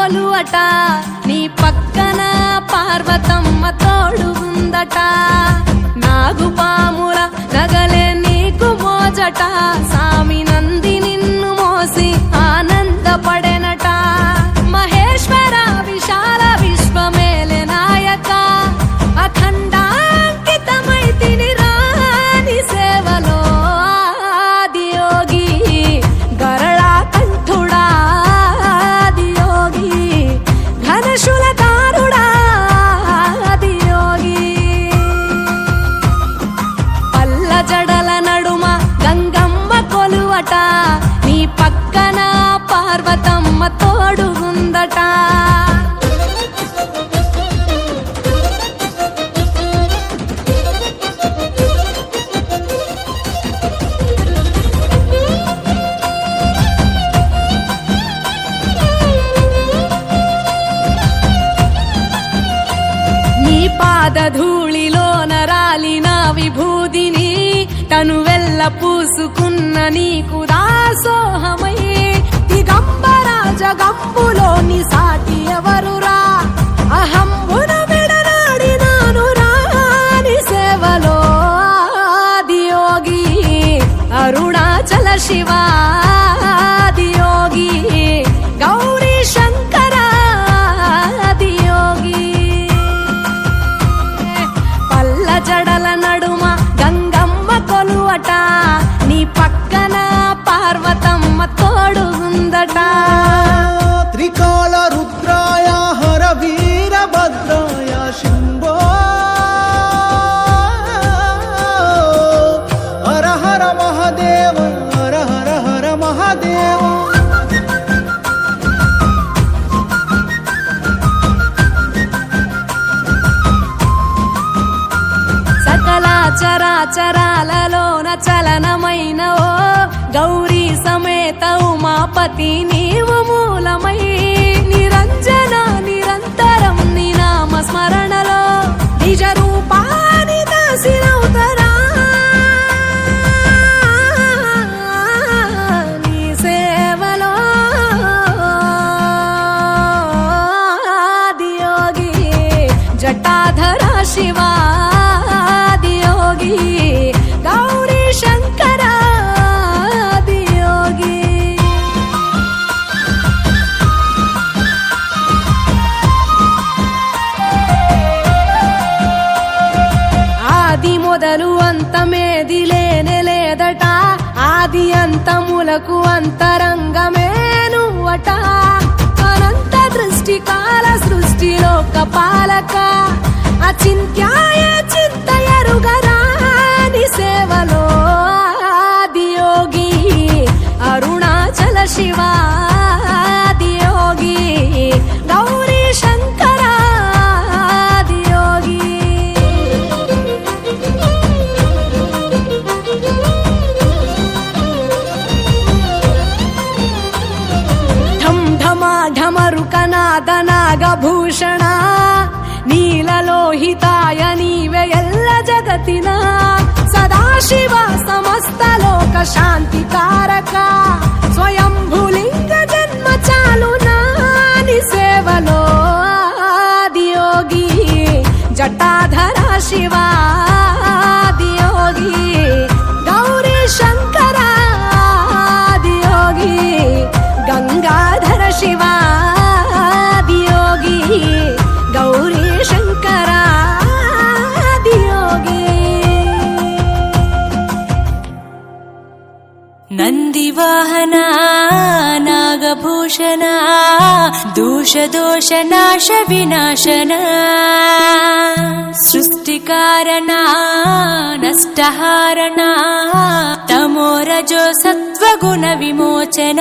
కొలువట నీ పక్కన పార్వతమ్మ తోడు ఉందట నాగుపాముల నగలే నీకు మోజట సామి నంది నిన్ను మోసి ఆనందపడెనట మహేశ్వర విశాల విశ్వమేలే నాయక అఖండాంకితమై తిని రాని సేవలో ఆదియోగి గరళా కంఠుడా ఆదియోగి ఘనశూలధారుడా ఆదియోగి పల్ల జడల నడుమ గంగమ్మ కొలువట నీ పక్కన పార్వతమ్మ తోడు ఉందట నీ పాదధూళిలోన రాలిన విభూదిని తనువెల్ల పూసుకున్న నీకు దాసోహమై దిగంబర జగంబులోని సాటి ఎవరురా అహంబున విడనాడినాను రాని సేవలో ఆదియోగి అరుణాచల శివ ఆదియోగి గౌరీ శంకర ఆదియోగి పల్ల జడల నడుమ గంగమ్మ కొలువట నీ పక్కన పార్వతమ్మ తోడు ఉందట త్రికాల రుద్రాయ హర వీరభద్రాయ శంభో హర హర మహాదేవ హర హర హర మహాదేవ సకల చరాచరాలలోన చలనమైన ఓ గౌరీ సమేత ఉమాపతి నీవు మూలమై నిరంజన నిరంతరం నీ నామ స్మరణలో నిజ రూపాని దాసినవుతరా నీ సేవలో ఆదియోగి జటాధర శివ ఆదియోగి గౌరీ శంకర ఆదియోగి ఆది మొదలు అంతమేది లేనే లేదట ఆది అంతములకు అంతరంగమే నువ్వట అనంత దృష్టి కాల సృష్టి లోక పాలక అచింత్యాయ చింతయరుగరాని సేవలో ఆదియోగి అరుణాచల శివ ఆదియోగి గౌరీ శంకర ఆదియోగి ఢం ఢమా ఢమరుకనాద నాగభూషణ నీలలోహితాయ నీవే ఎల్ల జగతిన సదాశివ సమస్త లోక శాంతి కారక స్వయంభులింగ జన్మ చాలు నాని సేవలో ఆదియోగి జటాధర శివ ఆదియోగి గౌరీ శంకర ఆదియోగి గంగాధర శివ ఆదియోగి గౌరీ శంకర ఆదియోగి నందివాహన నాగభూషణ దోష నాశ వినాశన సృష్టికారణ నష్టహారణ తమోరజో సత్వగుణ విమోచన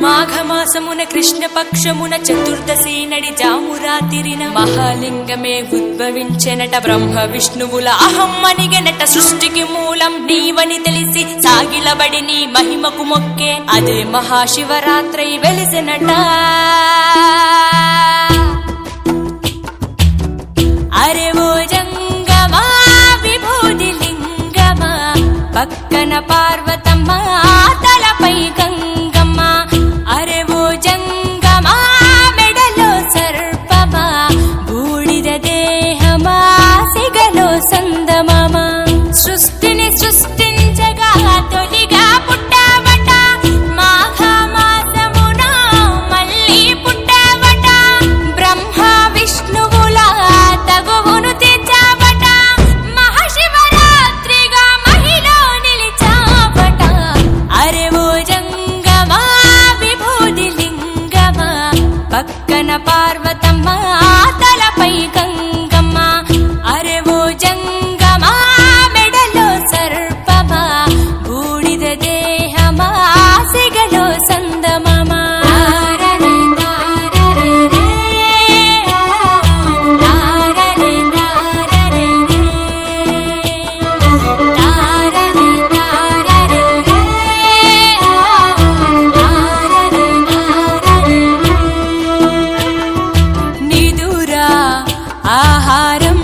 మాఘమాసమున కృష్ణపక్షమున చతుర్దశి నడి జామురాతిరిన మహాలింగమే ఉద్భవించెనట బ్రహ్మ విష్ణువుల అహం అనిగెనట సృష్టికి మూలం నీవని తెలిసి సాగిలబడి నీ మహిమకు మొక్కే అదే మహాశివరాత్రి వెలిసెనట అరే ఓ జంగమా విభూది లింగమా పక్కన పార్వతమ్మ తలపై గంగమ్మ అరే ఓ జంగమా పక్కన పార్వతమ్మ తలపై గంగమ్మ అరే ఓ జంగమా మెడలో సర్పమా బూడిద దేహమా సిగలో సందమమా ఆహారం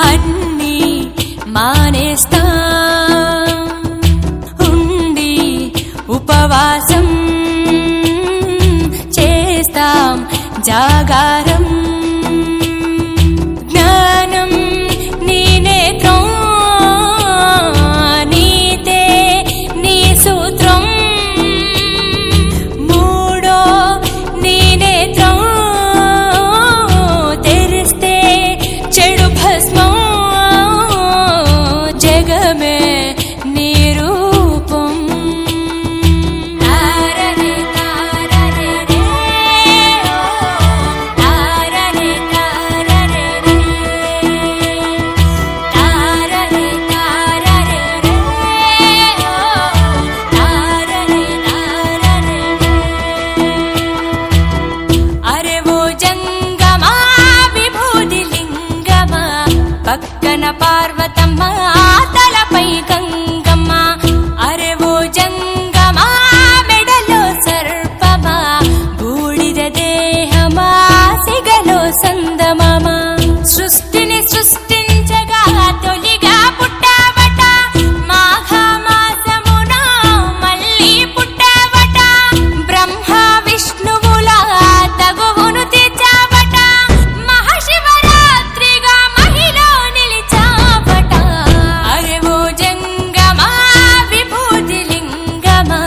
అన్నీ మానేస్తా ఉండి ఉపవాసం చేస్తాం జాగారం జ్ఞానం నీ నేత్రం నీతే నీ సూత్రం మూడో నీ నేత్రం చెడు భస్మం జగమే నీ రూపం తారనే తారనే రే తారనే తారనే రే తారనే తారనే రే తారనే తారనే అరే ఓ జంగమా విభూది పక్కన పార్వతమ్మ తలపై గంగమ్మ అరే ఓ జంగమా మెడలో సర్పమా బూడిద దేహమా సిగలో సందమమా సృష్టిని సృష్టించగా తొలిగా పుట్టావట మాఘమాసమున మళ్ళీ పుట్టావట బ్రహ్మ విష్ణువుల తగువును తీర్చావట మహాశివరాత్రిగా మహిలో నిలిచావట అరే ఓ జంగమా విభూతి లింగమా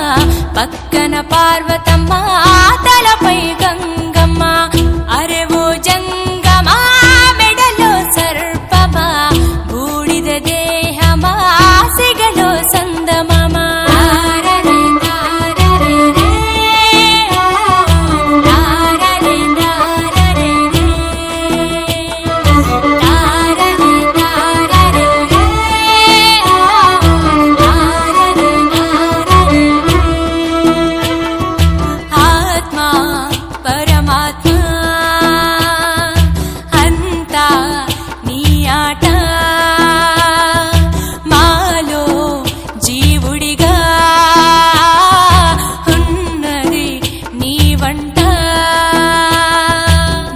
పక్కన పార్వతమ్మ తలపై గంగమ్మ అరే ఓ జంగమా మెడలో సర్పమా బూడిద దేహమా సిగలో సందమమా తారనే తారనే రే తారనే తారనే రే తారనే తారనే రే తారనే తారనే ఆత్మ పరమాత్మ అంతా నీ ఆట మాలో జీవుడిగా ఉన్నది నీ వంట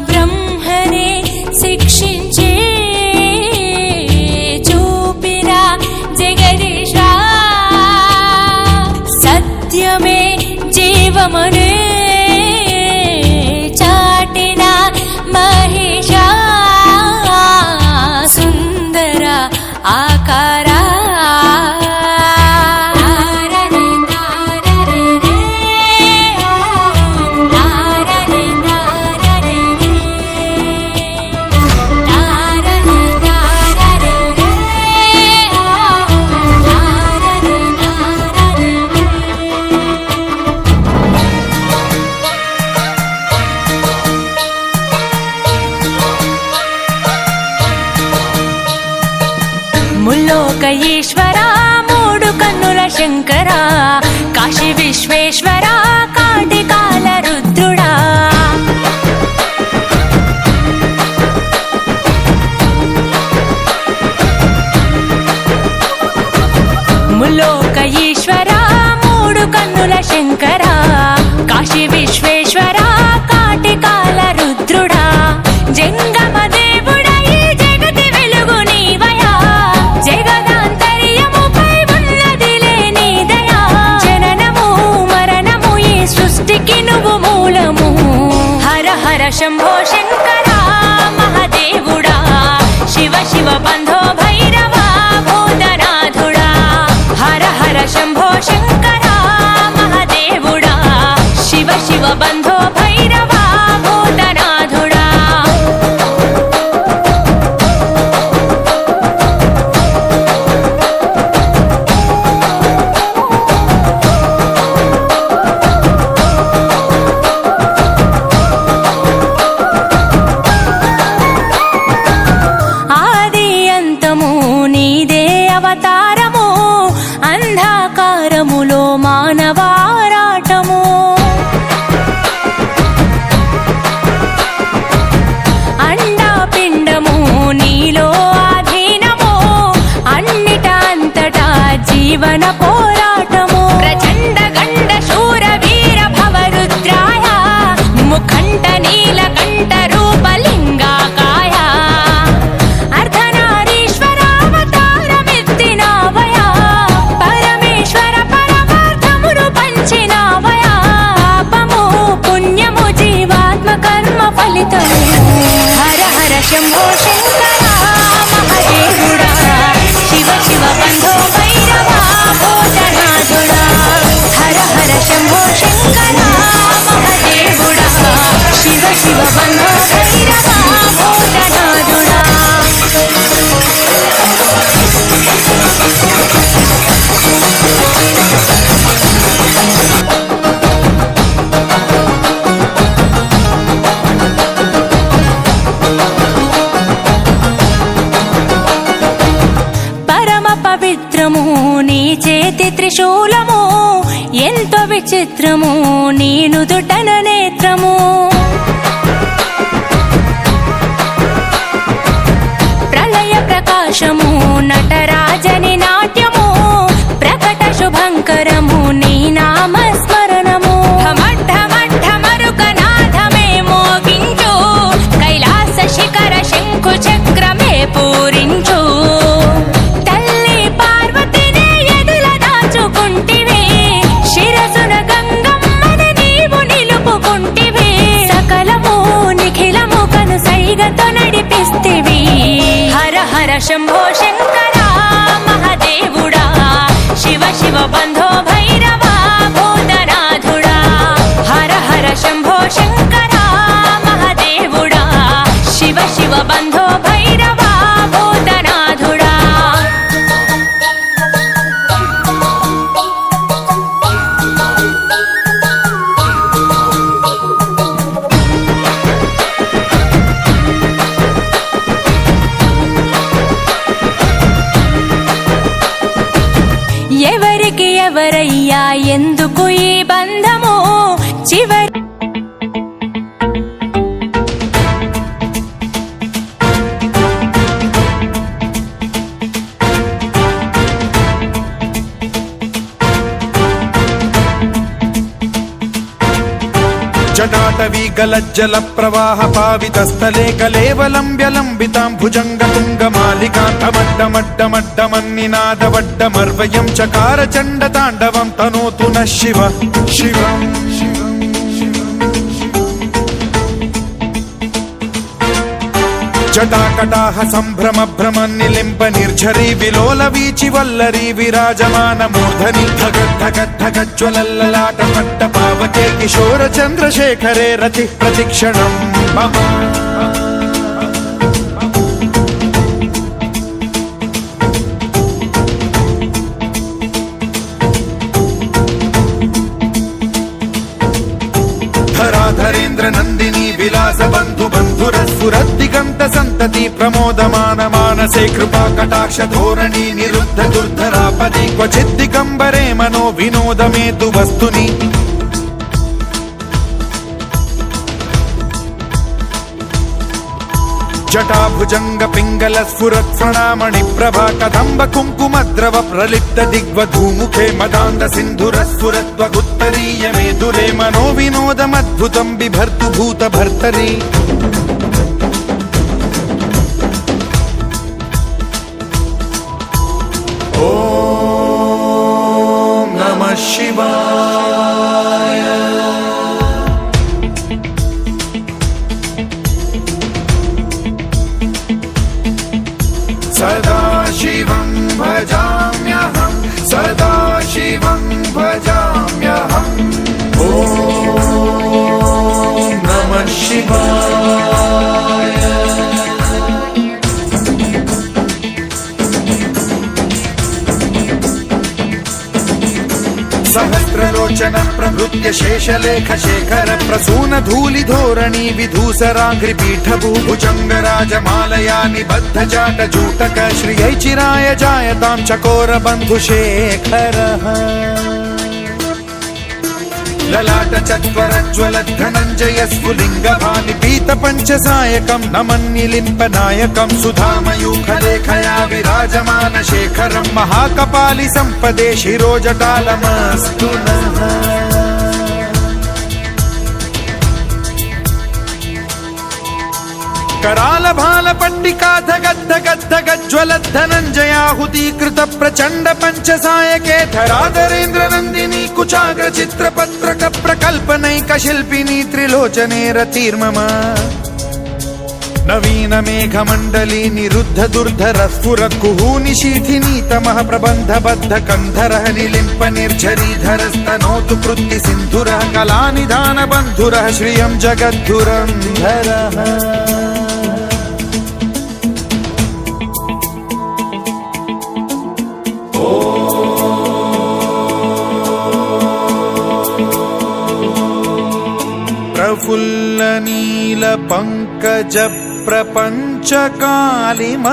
బ్రహ్మనే శిక్షించే చూపిన జగదీశ సత్యమే జీవమనే చాటిన మహేశ సుందర ఆకారా తారనే తారనే రే తారనే తారనే రే తారనే తారనే రే తారనే తారనే ముల్లోక ఈశ్వర మూడు కన్నుల శంకర కాశీ విశ్వేశ్వర కాటికాల రుద్రుడా ముల్లోక ఈశ్వర మూడు కన్నుల శంకర కాశీ విశ్వేశ్వర కాటికాల రుద్రుడా జంగమ దేవుడా ఈ జగతి వెలుగు నీవయా జగదాంతర్యముపై ఉన్నదిలే నీ దయా జననము మరణము ఈ సృష్టికి నువ్వు మూలము హర హర శంభో శంకర మహాదేవుడా శివ శివ బంధో భైరవ భూతనాథుడా హర హర శంభో శంకర మహాదేవుడా శివ శివ బంధో భైరవ భూతనాథుడా అంధకారములో మానవారాటము అండాపిండము నీలో ఆధీనము అన్నిట అంతటా జీవన పోరాటము ప్రచండ గండ శూర వీర భవరుద్రాయ ముఖంట నీలకంఠ రూపలింగాకాయ అర్ధనారీశ్వరావతారమెత్తినావయా పరమేశ్వర పరమార్థమును పంచినావయా పాపము పుణ్యము జీవాత్మ కర్మ ఫలితము హర హర శంభో శంకర మహదేవుడా శివ శివ బంధో భైరవా భూతనాథుడా హర హర శంభో శంకర మహదేవుడా శివ శివ బంధో భైరవా భూతనాథుడా పరమ పవిత్రము నీ చేతి త్రిశూలము ఎంతో విచిత్రము నీ నుదుటన నేత్రము ప్రళయ ప్రకాశము నటరాజని నాట్యము ప్రకట శుభంకరము నీ నామస్మరణము ఢమఢమరుకనాథమే మోగించు కైలాస శిఖర శంఖు చక్రమే పూరించు తల్లి పార్వతిని ఎదుల దాచుకుంటివే శిరసున గంగమ్మని నీవు నిలుపుకుంటివే సకలము నిఖిలము కను సైగతో నడిపిస్తివి హర హర శంభో శంకర మహదేవుడా శివ శివ బంధో భైరవా భూతనాథుడా హర హర శంభో శంకర మహదేవుడా శివ శివ బంధో భైరవా భూతనాథుడా ఎవరికి ఎవరయ్యా ఎందుకు ఈ బంధము చివరి జటాటవీ గలజ్జల ప్రవాహ పావిత స్థలే కలేవలంబ్యలంబితాం భుజంగ తుంగ మాలికాంతమడ్డమడ్డమడ్డమన్నినాదవడ్డమర్వయం చకార చండ తాండవం తనోతు న శివ శివం జటాకటాహ సంభ్రమ భ్రమ నిలింప నిర్ఝరీ విలోల వీచి వల్లరీ విరాజమాన మూర్ధని ధగద్ధగద్ధగజ్వలల్లలాట పట్ట పావకే కిశోర చంద్రశేఖరే రతి ప్రతిక్షణం మమ ధరాధరేంద్ర నందిని విలాస బంధు బంధురస్ఫురద్దిగంత సంతతి ప్రమోదమాన మానసే కృపా కటాక్ష ధోరణి నిరుద్ధ దుర్ధరాపది క్వచిద్దిగంబరే మనో వినోదమేతు వస్తుని జటాభుజంగ పింగళ స్ఫురత్ ప్రణామణి ప్రభా కదంబ కుంకుమద్రవ ప్రలిప్త దిగ్వధూముఖే మదాంద సింధుర స్ఫురత్వగుత్తరీయ మేధురే మనో వినోదమద్భుతం బిభర్తు భూత భర్తరి ఓం నమః శివాయ సదా శివం భజామ్యహం సదా శివం భజామ్యహం ఓం నమః శివాయ सहस्रलोचन प्रभृत्य शेषलेख शेखर प्रसून धूलि धोरणी विधूसराङ्घ्रि पीठभूभुजङ्ग राजमालया निबद्ध जाट जूटक श्रियै चिराय जायतां चकोर बन्धुशेखरः ललाट चत्वरज्वल धनञ्जय स्फुलिङ्गभानि पीत पञ्चसायकं नमन्निलिम्पनायकं सुधामयूखलेखया विराजमान शेखरं महाकपालि सम्पदे शिरोजटालमस्तु नः कराल भाल पट्टिका धगद्ध गद्ध गज्ज्वल धनञ्जयाहुतीकृत प्रचण्ड पञ्चसायके धराधरेन्द्र नन्दिनी कुचाग्र चित्रपत्रक प्रकल्पनैक शिल्पिनी त्रिलोचने रतिर्मम नवीन मेघमण्डली निरुद्ध दुर्धर स्फुर कुहूनि शीथिनी तमः प्रबन्ध बद्ध कन्धरः निलिम्प निर्झरीधर स्तनोतु कृत्ति सिन्धुरः कलानिधान बन्धुरः श्रियं जगद्धुरन्धरः प्रफुल्ल नील पंकज प्रपंच कालिम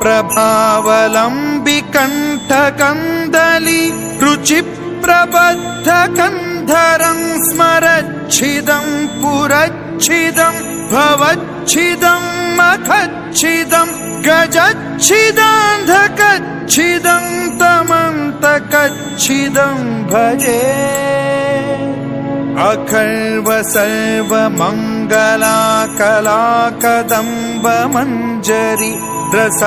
प्रभावलंबि कंठ कंदली रुचि प्रबद्ध कंधरं स्मरच्छिदं पुरच्छिदं भवच्छिदं मखच्छिदं गजच्छिदान्धकच्छिदं तमन्तकच्छिदं भजे अखर्व सर्व मंगला कला कदम्ब मंजरी रस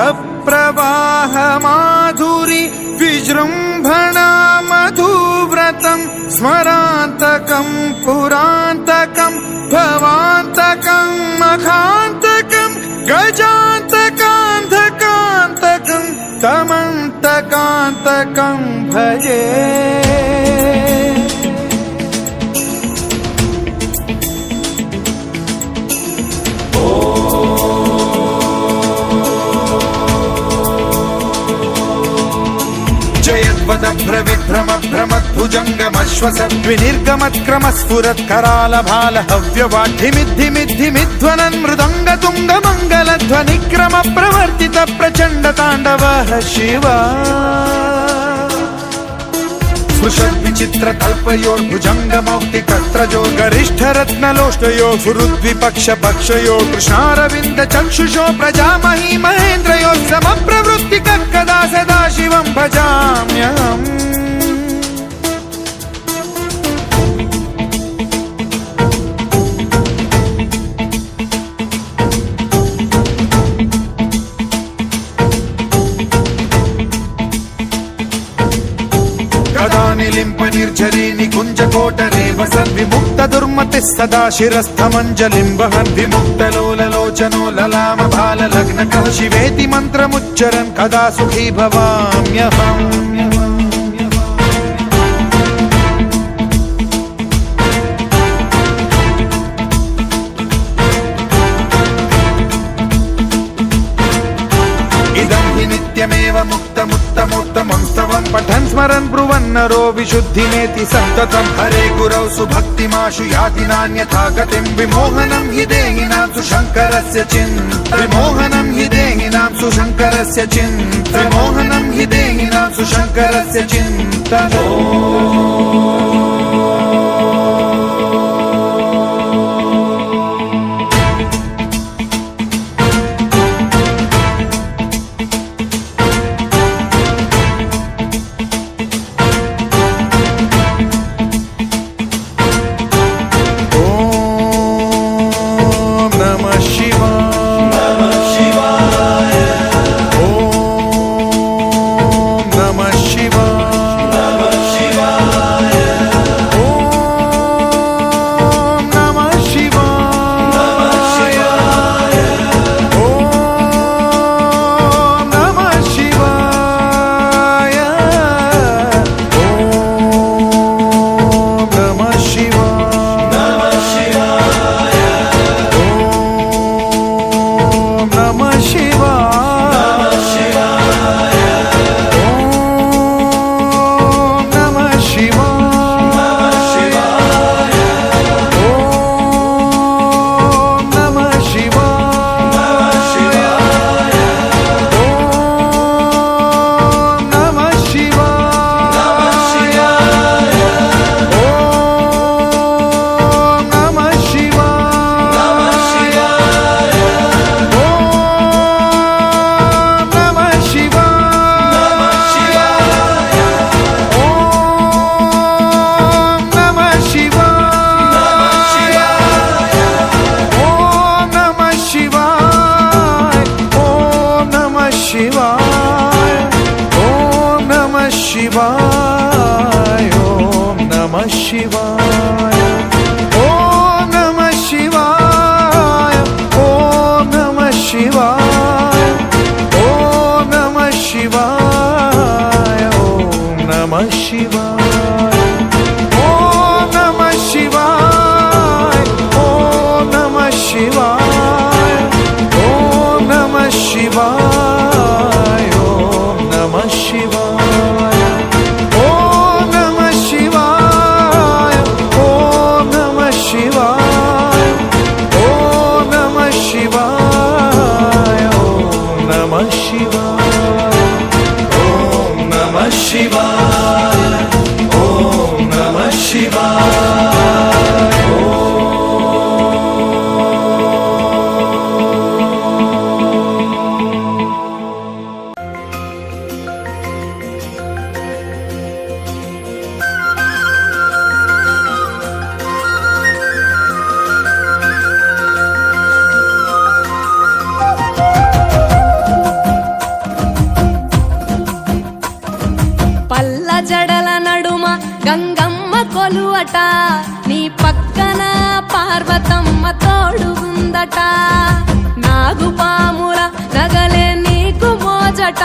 प्रवाह माधुरी विजृंभणा मधुव्रतं स्मरान्तकं पुरान्तकं भवान्तकं मखान्तकं गजान्तकान्धकान्तकं तमन्तकान्तकं भजे भ्रविभ्रम भ्रमद्भुजङ्गमश्वसद्विनिर्गमत्क्रमस्फुरत् कराल भाल हव्यवाढ्यमिद्धिमिद्धिमिध्वनन् मृदङ्ग तुङ्ग मङ्गलध्वनिक्रम प्रवर्तित प्रचण्ड ताण्डवः शिवा स्पृशद्विचित्र कल्पयोर्भुजङ्ग मौक्तिकस्त्रजो गरिष्ठ रत्नलोष्टयो सुहृद्विपक्ष पक्षयो कृष्णारविन्द चक्षुषो प्रजामही महेन्द्रयो समप्रवृत्तिकः कदा सदा शिवं भजाम्यहम् निलिम्प निर्झरी निकुञ्ज कोटरे वसन् विमुक्त दुर्मतिः सदा शिरस्थमञ्जलिं वहन् विमुक्त लोललोचनो ललाम भाल लग्नकः शिवेति मन्त्रमुच्चरन् कदा सुखी भवाम्यहम् नित्यमेव मुक्तमुत्तमोत्तमं स्तवं पठन् स्मरन् ब्रुवन्नरो विशुद्धिमेति सन्ततं हरे गुरौ सुभक्तिमाशु याति नान्यथा गतिं विमोहनं हि देहिनां सुशङ्करस्य चिन्त विमोहनं हि देहिनां सुशङ्करस्य चिन्त विमोहनं हि देहिनां सुशङ्करस्य चिन्त ಶಿವಾಯ ಓಂ ನಮಃ ಶಿವಾಯ ಓಂ ನಮಃ ಶಿವಾಯ ಓಂ ನಮಃ ಶಿವಾಯ ಓಂ ನಮಃ ಶಿವಾಯ ಓಂ ನಮಃ ಶಿವಾಯ ಓಂ ನಮಃ ಶಿವಾಯ ಓಂ ನಮಃ ಶಿವಾಯ ಓಂ ನಮಃ ಶಿವಾಯ ಓಂ ನಮಃ ಶಿವಾಯ ಓಂ ನಮಃ ಶಿವಾಯ ಓಂ ನಮಃ ಶಿವಾಯ ಓಂ ನಮಃ ಶಿವಾಯ ಓಂ ನಮಃ ಶಿವಾಯ ಓಂ ನಮಃ ಶಿವಾಯ ಓಂ ನಮಃ ಶಿವಾಯ పల్ల జడల నడుమ గంగమ్మ కొలువట నీ పక్కన పార్వతమ్మ తోడుగుందట నాగుపాముల నగలే నీకు మోజట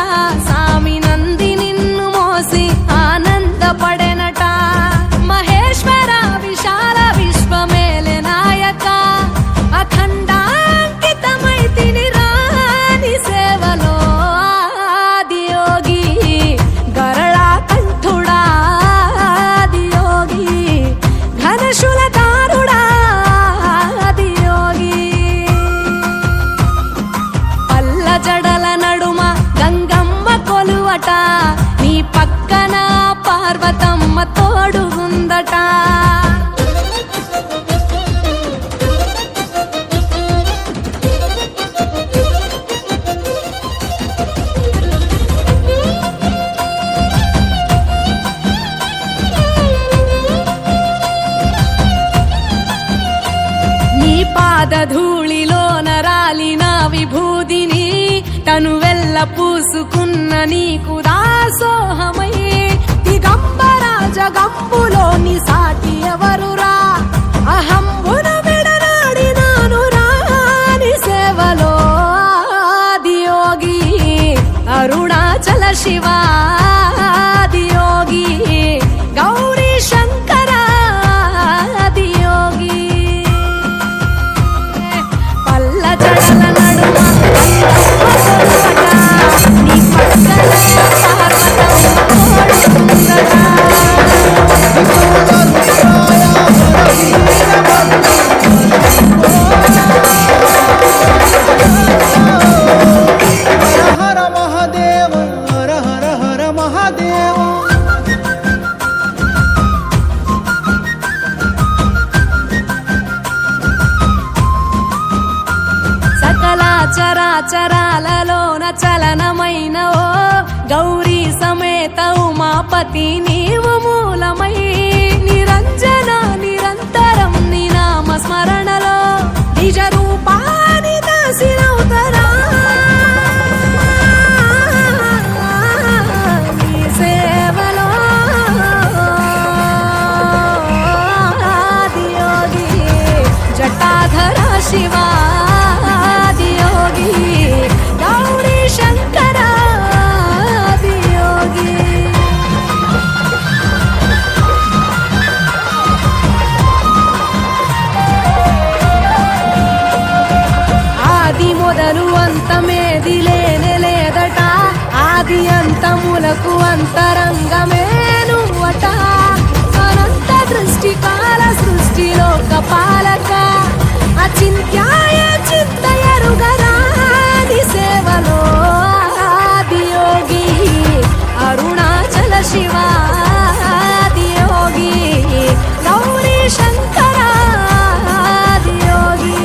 సామి నంది నిన్ను మోసి ఆనందపడెనట మహేశ్వర విశాల విశ్వమేలే నాయక అఖండాంకితమైతిని రాని సేవలో ఆదియోగి గరళా కంఠుడా ఆదియోగి ఘనశూలధారుడా ఆదియోగి పల్ల జడల నడుమ గంగమ్మ కొలువట నీ పక్కన పార్వతమ్మ తోడుగుందట నీ పాదధూళిలో నరాలిన విభూదిని తనువెల్ల పూసుకున్న నీకు దాసోహమై దిగంబర జగంబులోని సాటి ఎవరురా అహంబున విడనాడినాను రాని సేవలో ఆదియోగి అరుణాచల శివ ఆదియోగి గౌరీ శంకర ఆదియోగి పల్ల జడల నడుమ నీ పక్కన హర హర మహాదేవ హర హర హర మహాదేవ సకల చరాచరాలలోన చలనమైన ఓ గౌరీ సమేత ఉమాపతి నీవు మూలమై నిరంజన నిరంతరం నీ నామ స్మరణలో నిజ రూపాని దాసినవుతరా నీ సేవలో ఆదియోగి జటాధర శివ ఆదియోగి గౌరీ శంకర ఆదియోగి ఆది మొదలు అంతమేది లేనే లేదట ఆది అంతములకు అంతరంగమే నువ్వట అనంత దృష్టి కాల సృష్టిలో కపాలక అచింత్యాయ చింతయరుగరాని సేవలో ఆదియోగి అరుణాచల శివ ఆదియోగి గౌరీ శంకర ఆదియోగి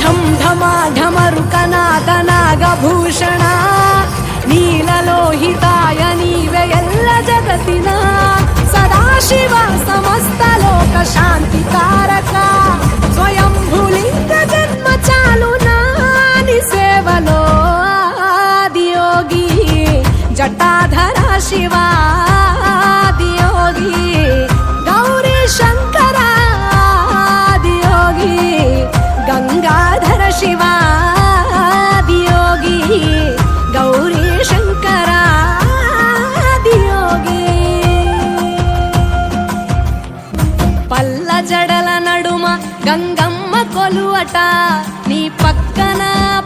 ఢం ఢమా ఢమరుకనాద నాగభూషణ నీలలోహితాయ నీవే ఎల్ల జగతిన సదాశివ సమస్త లోక శాంతికారక స్వయంభూ ಶಿವಾದಿಯೋಗಿ ಗೌರಿ ಶಂಕರಾದಿಯೋಗಿ ಗಂಗಾಧರ ಶಿವಾದಿಯೋಗಿ ಗೌರಿ ಶಂಕರಾದಿಯೋಗಿ పల్ల జడల నడుమ గంగమ్మ కొలువట నీ పక్కన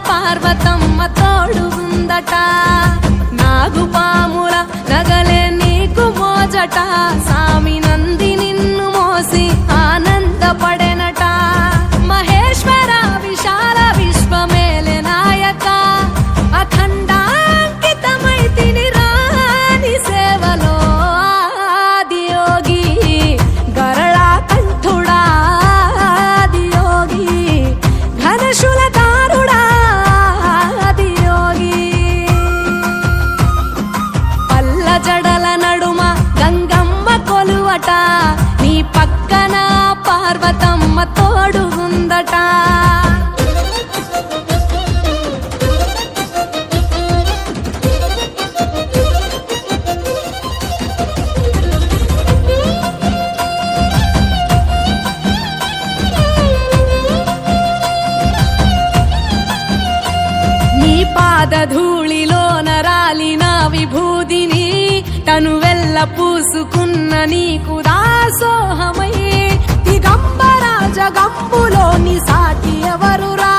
పార్వతమ్మ తోడుగుందట నాగుపాముల నగలే నీకు మోజట సామి నంది నిన్ను మోసి ఆనందపడెనట మహేశ్వర విశాల విశ్వమేలె నాయక అఖండాంకితమైతిని రాని సేవలో ఆదియోగి గరళా కంఠుడా ఆదియోగి ఘనశూలధారుడా ఆదియోగి పల్ల జడల నడుమ గంగమ్మ కొలువట నీ పక్కన పార్వతమ్మ తోడుగుందట నీ పాదధూళిలో నరాలిన విభూదిని తనువెల్ల పూసుకున్న నీకు దాసోహమై దిగంబర జగంబులోని సాటి ఎవరురా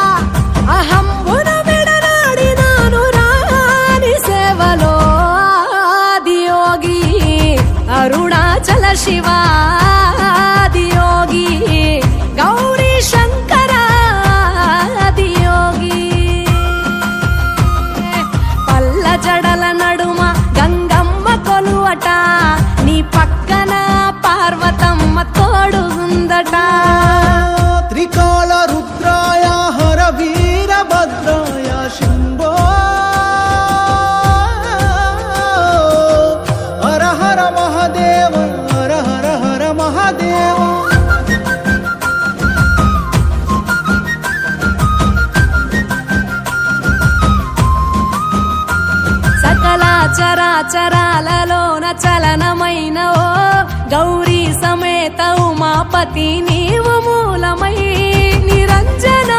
అహంబున విడనాడినాను రాని సేవలో ఆదియోగి అరుణాచల శివాదియోగి గౌరీ శంకరాదియోగి పల్ల జడల నడుమ గంగమ్మ కొలువట నీ పక్కన పార్వతమ్మ తోడుగుందట త్రికాల రుద్రాయ హర వీరభద్రాయ శంభో హర హర మహాదేవ హర హర హర మహాదేవ సకల చరాచరాలలోన చలనమైన ఓ గౌరీ సమేత ఉమాపతి నీవు మూలమై నిరంజన